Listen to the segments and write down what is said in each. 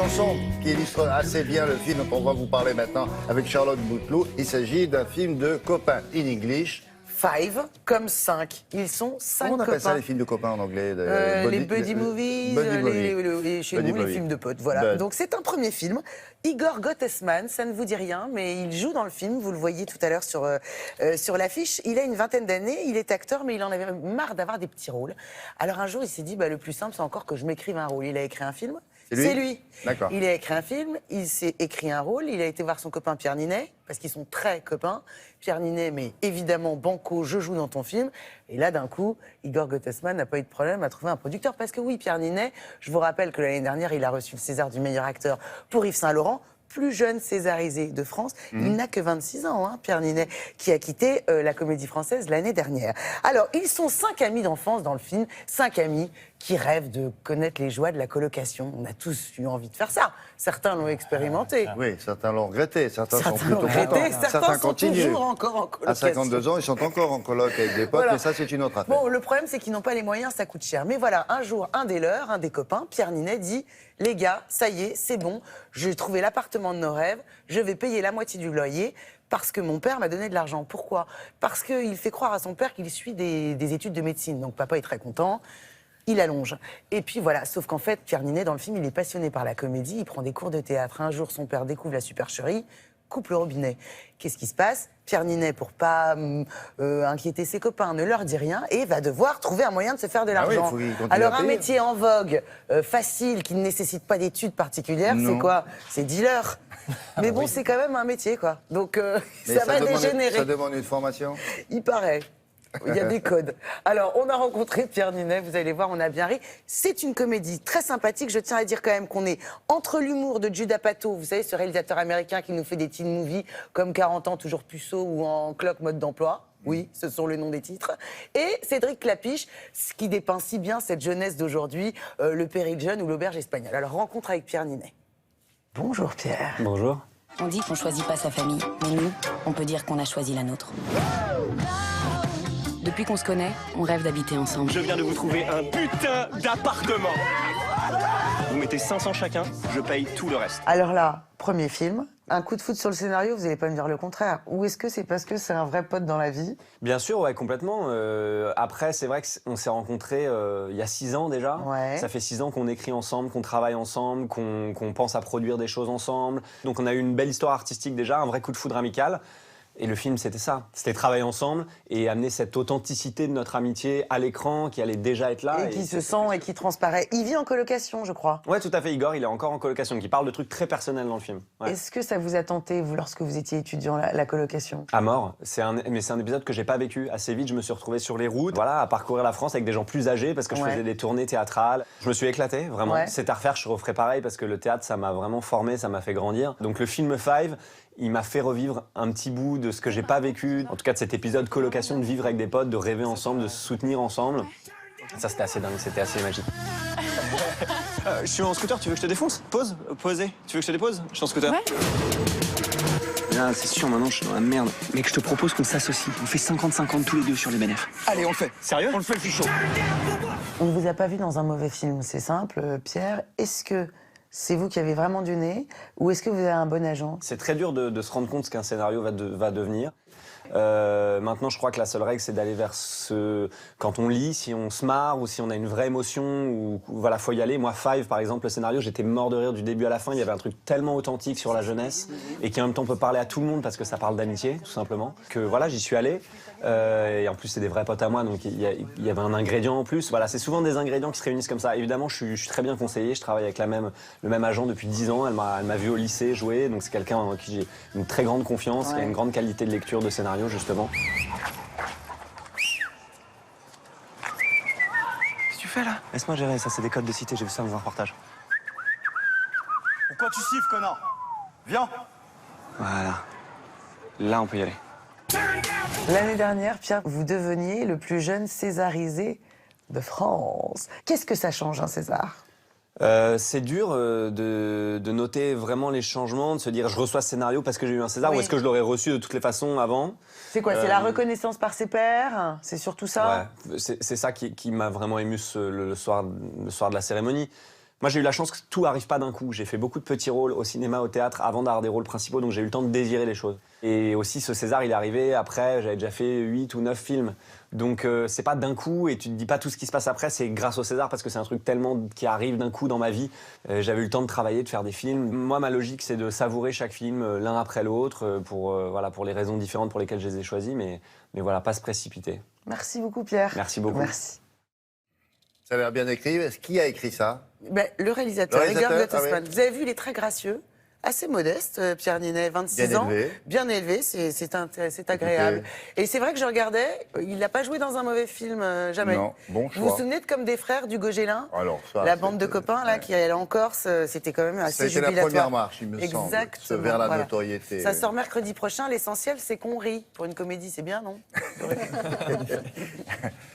chanson qui illustre assez bien le film dont on va vous parler maintenant avec Charlotte Bouteloup. Il s'agit d'un film de copains in English. Five comme 5. Ils sont 5 Comment on appelle ça copains. les films de copains en anglais Les buddy movies, chez nous, les films de potes. Voilà. Donc c'est un premier film. Igor Gottesman, ça ne vous dit rien, mais il joue dans le film. Vous le voyez tout à l'heure sur l'affiche. Il a une vingtaine d'années, il est acteur, mais il en avait marre d'avoir des petits rôles. Alors un jour, il s'est dit, le plus simple, c'est encore que je m'écrive un rôle. Il a écrit un film. C'est lui. D'accord. Il a écrit un film, il s'est écrit un rôle, il a été voir son copain Pierre Ninet, parce qu'ils sont très copains. Pierre Ninet, mais évidemment, banco, je joue dans ton film. Et là, d'un coup, Igor Gottesman n'a pas eu de problème à trouver un producteur. Parce que oui, Pierre Ninet, je vous rappelle que l'année dernière, il a reçu le César du meilleur acteur pour Yves Saint-Laurent. Plus jeune césarisé de France. Il n'a que 26 ans, Pierre Ninet, qui a quitté la Comédie Française l'année dernière. Alors, ils sont 5 amis d'enfance dans le film, 5 amis qui rêvent de connaître les joies de la colocation. On a tous eu envie de faire ça. Certains l'ont expérimenté. Oui, certains l'ont regretté, certains sont Certains l'ont plutôt regretté, contents. certains sont continuent. toujours encore en colocation. À 52 ans, ils sont encore en coloc avec des potes, Voilà. mais ça, c'est une autre affaire. Bon, le problème, c'est qu'ils n'ont pas les moyens, ça coûte cher. Mais voilà, un jour, un des leurs, un des copains, Pierre Ninet, dit « Les gars, ça y est, c'est bon, j'ai trouvé l'appartement de nos rêves, je vais payer la moitié du loyer parce que mon père m'a donné de l'argent. » Pourquoi ? Parce qu'il fait croire à son père qu'il suit des études de médecine. Donc papa est très content. Il allonge. Et puis voilà, sauf qu'en fait, Pierre Ninet, dans le film, il est passionné par la comédie, il prend des cours de théâtre. Un jour, son père découvre la supercherie, coupe le robinet. Qu'est-ce qui se passe ? Pierre Ninet, pour pas inquiéter ses copains, ne leur dit rien et va devoir trouver un moyen de se faire de l'argent. Oui, alors un métier en vogue, facile, qui ne nécessite pas d'études particulières, c'est quoi ? C'est dealer. Mais bon, c'est quand même un métier, quoi. Donc ça va dégénérer. Ça demande une formation ? Il paraît. Il y a des codes. Alors, on a rencontré Pierre Ninet, vous allez voir, on a bien ri. C'est une comédie très sympathique. Je tiens à dire quand même qu'on est entre l'humour de Judd Apatow, vous savez, ce réalisateur américain qui nous fait des teen movies comme 40 ans, toujours puceau ou en cloque mode d'emploi. Oui, ce sont les noms des titres. Et Cédric Clapiche, ce qui dépeint si bien cette jeunesse d'aujourd'hui, le péril jeune ou l'auberge espagnole. Alors, rencontre avec Pierre Ninet. Bonjour Pierre. Bonjour. On dit qu'on choisit pas sa famille, mais nous, on peut dire qu'on a choisi la nôtre. Depuis qu'on se connaît, on rêve d'habiter ensemble. Je viens de vous trouver un putain d'appartement. Vous mettez 500 chacun, je paye tout le reste. Alors là, premier film, un coup de foot sur le scénario, vous n'allez pas me dire le contraire. Ou est-ce que c'est parce que c'est un vrai pote dans la vie ? Bien sûr, ouais, complètement. Après, c'est vrai qu'on s'est rencontrés il y a 6 ans déjà. Ouais. Ça fait 6 ans qu'on écrit ensemble, qu'on travaille ensemble, qu'on pense à produire des choses ensemble. Donc on a eu une belle histoire artistique déjà, un vrai coup de foudre amical. Et le film, c'était ça. C'était travailler ensemble et amener cette authenticité de notre amitié à l'écran qui allait déjà être là. Et qui se sent et qui transparaît. Il vit en colocation, je crois. Ouais, tout à fait. Igor, il est encore en colocation, qui parle de trucs très personnels dans le film. Ouais. Est-ce que ça vous a tenté, vous, lorsque vous étiez étudiant, la colocation ? À mort. Mais c'est un épisode que j'ai pas vécu. Assez vite, je me suis retrouvé sur les routes, voilà, à parcourir la France avec des gens plus âgés parce que je faisais des tournées théâtrales. Je me suis éclaté, vraiment. Ouais. C'est à refaire, je referais pareil parce que le théâtre, ça m'a vraiment formé, ça m'a fait grandir. Donc le film Five, il m'a fait revivre un petit bout de ce que j'ai pas vécu. En tout cas, de cet épisode colocation, de vivre avec des potes, de rêver ensemble, de se soutenir ensemble. Ça, c'était assez dingue, c'était assez magique. Je suis en scooter, tu veux que je te défonce ? Pause, poser. Tu veux que je te dépose ? Je suis en scooter. Ouais. Là, c'est sûr, maintenant, je suis dans la merde. Mec, je te propose qu'on s'associe. On fait 50-50 tous les deux sur les bénéfices. Allez, on le fait. Sérieux ? On le fait, je suis chaud. On ne vous a pas vu dans un mauvais film, c'est simple. Pierre, est-ce que c'est vous qui avez vraiment du nez ou est-ce que vous avez un bon agent ? C'est très dur de se rendre compte ce qu'un scénario va devenir. Maintenant, je crois que la seule règle, c'est d'aller vers ce... Quand on lit, si on se marre ou si on a une vraie émotion, ou voilà, faut y aller. Moi, Five, par exemple, le scénario, j'étais mort de rire du début à la fin. Il y avait un truc tellement authentique sur la jeunesse et qui en même temps peut parler à tout le monde parce que ça parle d'amitié, tout simplement. Que voilà, j'y suis allé. Et en plus, c'est des vrais potes à moi, donc il y avait un ingrédient en plus. Voilà, c'est souvent des ingrédients qui se réunissent comme ça. Évidemment, je suis très bien conseillé. Je travaille avec le même agent depuis 10 ans. Elle m'a vu au lycée jouer, donc c'est quelqu'un en qui j'ai une très grande confiance, qui a une grande qualité de lecture de scénario, justement. Qu'est-ce que tu fais là? Laisse-moi gérer, ça c'est des codes de cité, j'ai vu ça dans un reportage. Pourquoi tu siffles, connard? Viens. Voilà. Là, on peut y aller. L'année dernière, Pierre, vous deveniez le plus jeune césarisé de France. Qu'est-ce que ça change, un César ? C'est dur de noter vraiment les changements, de se dire je reçois ce scénario parce que j'ai eu un César, Oui. ou est-ce que je l'aurais reçu de toutes les façons avant. C'est quoi ? C'est la reconnaissance par ses pairs ? C'est surtout ça ? Ouais, c'est ça qui m'a vraiment ému le soir de la cérémonie. Moi, j'ai eu la chance que tout arrive pas d'un coup. J'ai fait beaucoup de petits rôles au cinéma, au théâtre, avant d'avoir des rôles principaux, donc j'ai eu le temps de désirer les choses. Et aussi, ce César, il est arrivé après, j'avais déjà fait 8 ou 9 films. Donc, c'est pas d'un coup, et tu te dis pas tout ce qui se passe après, c'est grâce au César, parce que c'est un truc tellement qui arrive d'un coup dans ma vie. J'avais eu le temps de travailler, de faire des films. Moi, ma logique, c'est de savourer chaque film l'un après l'autre, pour les raisons différentes pour lesquelles je les ai choisis, mais voilà, pas se précipiter. Merci beaucoup, Pierre. Merci beaucoup. Merci. Ça a l'air bien écrit. Qui a écrit ça? Ben, le réalisateur, Le réalisateur, Edgar Gottesman. ah ouais. Vous avez vu, il est très gracieux, assez modeste, Pierre Ninet, 26 Bien ans. élevé. Bien élevé, c'est agréable. Et c'est vrai que je regardais, il n'a pas joué dans un mauvais film, jamais. Non, bon Vous vous choix. souvenez de Comme des frères du Gauguelin? Alors, ça, La bande de c'était- copains là, ouais. qui allait en Corse, c'était quand même assez C'était la jubilatoire. première marche, il me semble. Exactement. Vers la voilà. notoriété. Ça sort mercredi prochain. L'essentiel, c'est qu'on rit. Pour une comédie, c'est bien, non?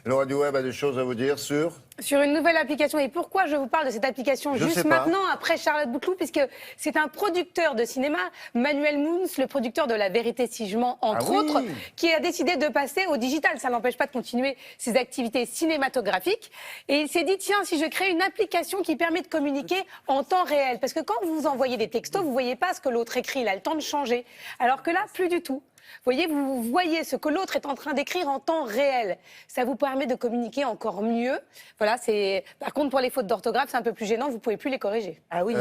Laura Duweb a des choses à vous dire sur... Sur une nouvelle application. Et pourquoi je vous parle de cette application Je sais juste pas. maintenant, après Charlotte Bouteloup, puisque c'est un producteur de cinéma, Manuel Moons, le producteur de La Vérité si je mens, entre Ah oui. autres, qui a décidé de passer au digital. Ça n'empêche pas de continuer ses activités cinématographiques. Et il s'est dit, tiens, si je crée une application qui permet de communiquer en temps réel. Parce que quand vous envoyez des textos, vous ne voyez pas ce que l'autre écrit. Il a le temps de changer. Alors que là, plus du tout. Vous voyez ce que l'autre est en train d'écrire en temps réel. Ça vous permet de communiquer encore mieux. Voilà, par contre, pour les fautes d'orthographe, c'est un peu plus gênant, vous ne pouvez plus les corriger. Ah oui.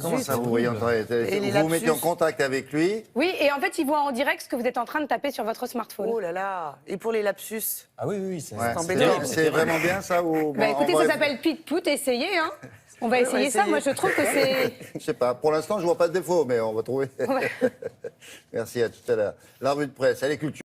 Comment Zut. ça, vous voyez en temps réel? Et les Vous vous mettez lapsus. en contact avec lui. Oui, et en fait, il voit en direct ce que vous êtes en train de taper sur votre smartphone. Oh là là. Et pour les lapsus? Ah oui, c'est Ouais. embêtant. C'est vraiment bien ça ou... Bah, écoutez, on ça va- s'appelle Pit Pout, essayez. Hein. On va on va essayer ça. essayer. Moi, je trouve que c'est... Je sais pas. Pour l'instant, je vois pas de défaut, mais on va trouver. Ouais. Merci, à tout à l'heure. La revue de presse, elle est culture.